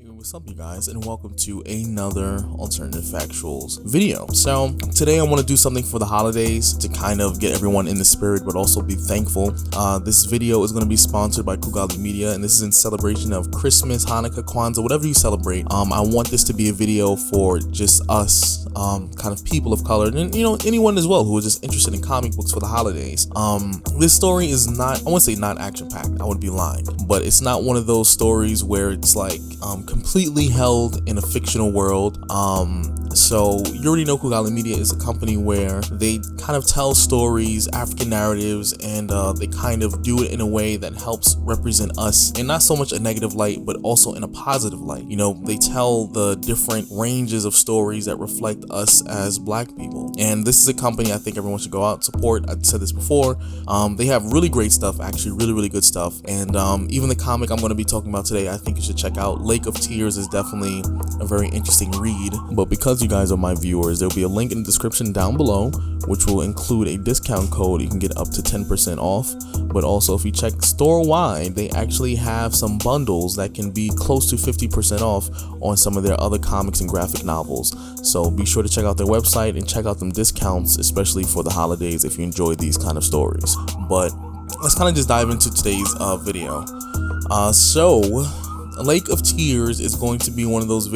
What's up, you guys, and welcome to another alternative factuals video. So today I want to do something for the holidays to kind of get everyone in the spirit, but also be thankful. This video is going to be sponsored by Kugali Media, and this is in celebration of Christmas, Hanukkah, Kwanzaa, whatever you celebrate. I want this to be a video for just us, kind of people of color, and anyone as well who is just interested in comic books for the holidays. This story is not, I wouldn't say not action-packed, I would be lying, but it's not one of those stories where it's like completely held in a fictional world. So you already know Kugali Media is a company where they kind of tell stories, African narratives, and they kind of do it in a way that helps represent us in not so much a negative light, but also in a positive light. You know, they tell the different ranges of stories that reflect us as Black people. And this is a company I think everyone should go out and support. I said this before. They have really great stuff, actually really good stuff. And even the comic I'm going to be talking about today, I think you should check out. Lake of Tears is definitely a very interesting read. But because you guys are my viewers, there'll be a link in the description down below, which will include a discount code. You can get up to 10% off. But also, if you check store-wide, they actually have some bundles that can be close to 50% off on some of their other comics and graphic novels. So be sure to check out their website and check out them discounts, especially for the holidays if you enjoy these kind of stories. But let's kind of just dive into today's video. So Lake of Tears is going to be one of these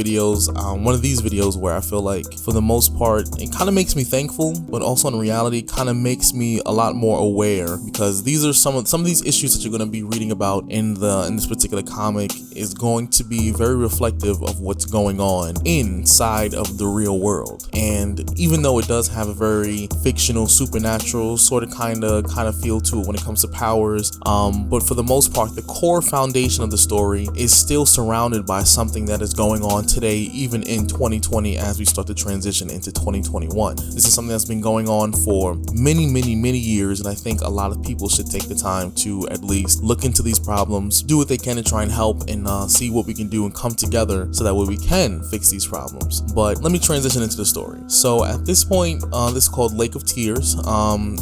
videos where I feel like for the most part it kind of makes me thankful, but also in reality kind of makes me a lot more aware, because these are some of these issues that you're going to be reading about in this particular comic is going to be very reflective of what's going on inside of the real world. And even though it does have a very fictional, supernatural sort of kind of feel to it when it comes to powers, but for the most part the core foundation of the story is still surrounded by something that is going on today, even in 2020, as we start to transition into 2021. This is something that's been going on for many years, and I think a lot of people should take the time to at least look into these problems, do what they can to try and help, and see what we can do and come together so that way we can fix these problems. But let me transition into the story. So at this point, this is called Lake of Tears.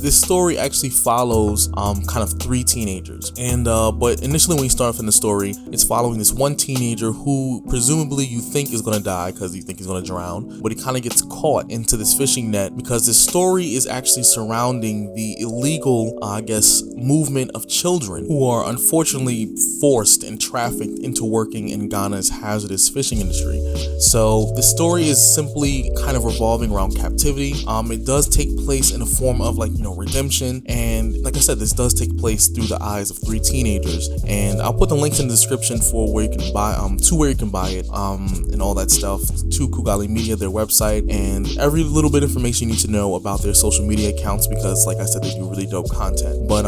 This story actually follows kind of three teenagers, and but initially when you start off in the story, it's following this one teenager who presumably you think is going to die because you think he's going to drown, but he kind of gets caught into this fishing net because this story is actually surrounding the illegal, I guess, movement of children who are unfortunately forced and trafficked into working in Ghana's hazardous fishing industry. So the story is simply kind of revolving around captivity. It does take place in a form of redemption, and like I said, this does take place through the eyes of three teenagers, and I'll put the links in the description for where you can buy where you can buy it, and all that stuff, to Kugali Media, their website, and every little bit of information you need to know about their social media accounts, because like I said, they do really dope content. But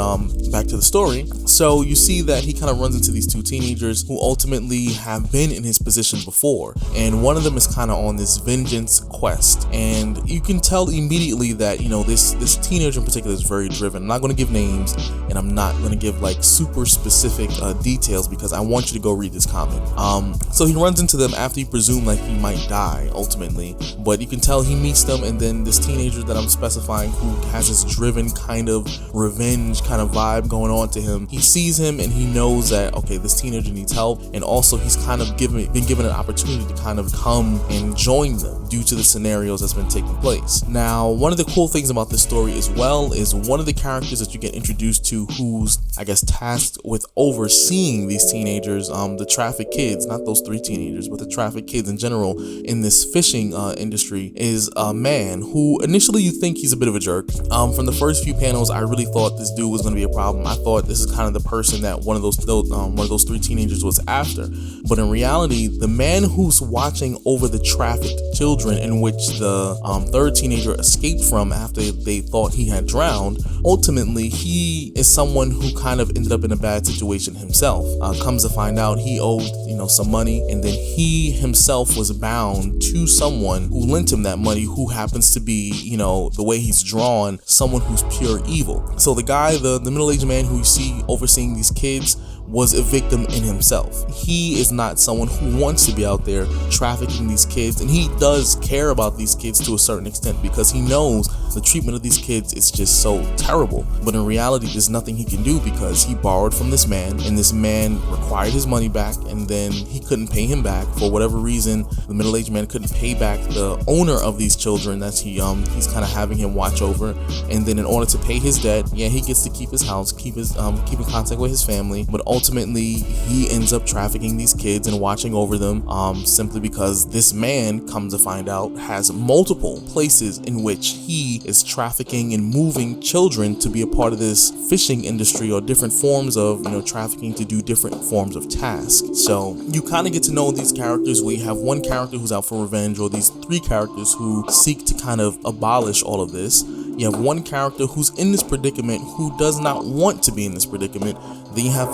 back to the story. So you see that he kind of runs into these two teenagers who ultimately have been in his position before, and one of them is kind of on this vengeance quest, and you can tell immediately that this teenager in particular is very driven. I'm not going to give names, and I'm not going to give like super specific details, because I want you to go read this comic. So he runs into them after you presume like he might die ultimately, but you can tell he meets them, and then this teenager that I'm specifying, who has this driven kind of revenge kind of vibe going on to him, he sees him and he knows that, okay, this teenager needs help, and also he's kind of been given an opportunity to kind of come and join them due to the scenarios that's been taking place. Now, one of the cool things about this story as well is one of the characters that you get introduced to, who's, I guess, tasked with overseeing these teenagers, the trafficked kids, not those three teenagers, but the trafficked kids in general in this fishing industry, is a man who initially you think he's a bit of a jerk. From the first few panels, I really thought this dude was going to be a problem. I thought this is kind of the person that one of those three teenagers was after. But in reality, the man who's watching over the trafficked children, in which the third teenager escaped from after they thought he had drowned, ultimately he is someone who kind of ended up in a bad situation himself. Comes to find out, he owed some money, and then he himself was bound to someone who lent him that money, who happens to be, the way he's drawn, someone who's pure evil. So the guy, the middle-aged man who you see overseeing these kids, was a victim in himself. He is not someone who wants to be out there trafficking these kids, and he does care about these kids to a certain extent, because he knows the treatment of these kids is just so terrible. But in reality, there's nothing he can do because he borrowed from this man, and this man required his money back, and then he couldn't pay him back for whatever reason. The middle-aged man couldn't pay back the owner of these children that he's kind of having him watch over. And then in order to pay his debt, yeah, he gets to keep his house, keep in contact with his family, but ultimately he ends up trafficking these kids and watching over them, simply because this man, comes to find out, has multiple places in which he is trafficking and moving children to be a part of this fishing industry, or different forms of, trafficking to do different forms of tasks. So you kind of get to know these characters. We have one character who's out for revenge, or these three characters who seek to kind of abolish all of this. You have one character who's in this predicament who does not want to be in this predicament. Then you have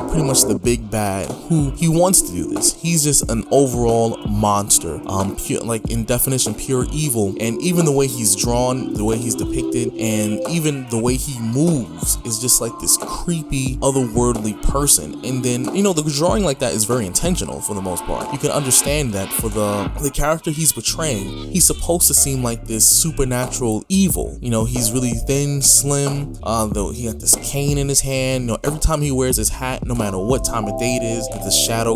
pretty much the big bad who he wants to do this. He's just an overall monster, pure, like in definition, pure evil. And even the way he's drawn, the way he's depicted, and even the way he moves is just like this creepy, otherworldly person. And then, the drawing like that is very intentional for the most part. You can understand that for the character he's portraying, he's supposed to seem like this supernatural evil. He's really thin, slim, though he got this cane in his hand. Every time he wears his hat, no matter what time of day it is, the shadow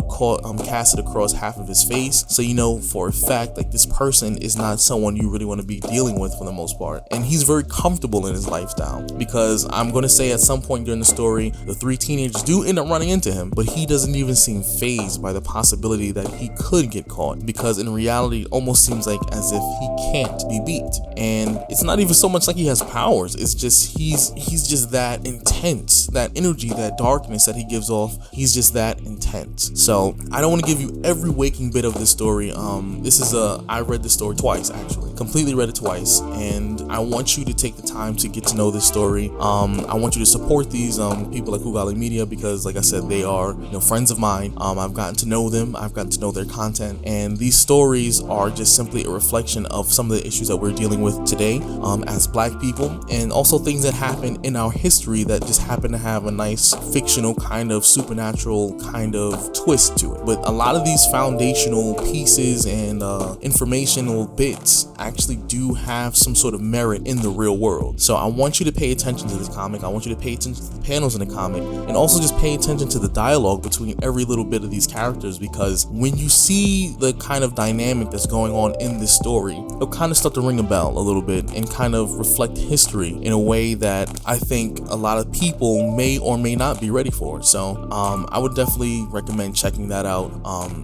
casted across half of his face. So for a fact, like, this person is not someone you really want to be dealing with for the most part. And he's very comfortable in his lifestyle, because I'm going to say at some point during the story, the three teenagers do end up running into him, but he doesn't even seem fazed by the possibility that he could get caught, because in reality, it almost seems like as if he can't be beat. And it's not even so much like he has powers. It's just he's just that intense, that energy, that darkness that he gives off. He's just that intense. So I don't want to give you every waking bit of this story. I read this story twice, actually, completely read it twice, and I want you to take the time to get to know this story. I want you to support these people like Kugali Media, because like I said, they are friends of mine. I've gotten to know them, I've gotten to know their content, and these stories are just simply a reflection of some of the issues that we're dealing with today as Black people, and also things that happen in our history that just happen to have a nice fictional kind of supernatural kind of twist to it. But a lot of these foundational pieces and informational bits actually do have some sort of merit in the real world. So I want you to pay attention to this comic. I want you to pay attention to the panels in the comic, and also just pay attention to the dialogue between every little bit of these characters, because when you see the kind of dynamic that's going on in this story, it'll kind of start to ring a bell a little bit and kind of reflect history in a way that I think a lot of people may or may not be ready for. So I would definitely recommend checking that out,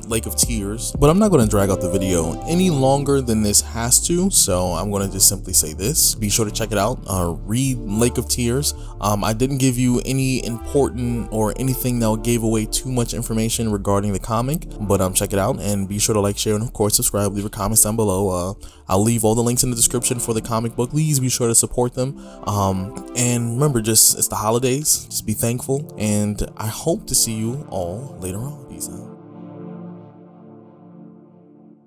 Lake of Tears. But I'm not going to drag out the video any longer than this has to, so I'm going to just simply say this: be sure to check it out. Read Lake of Tears. I didn't give you any important or anything that gave away too much information regarding the comic, but check it out, and be sure to like, share, and of course subscribe. Leave your comments down below. I'll leave all the links in the description for the comic book. Please be sure to support them. And remember, it's the holidays. Just be thankful, and I hope to see you all later on. Peace out.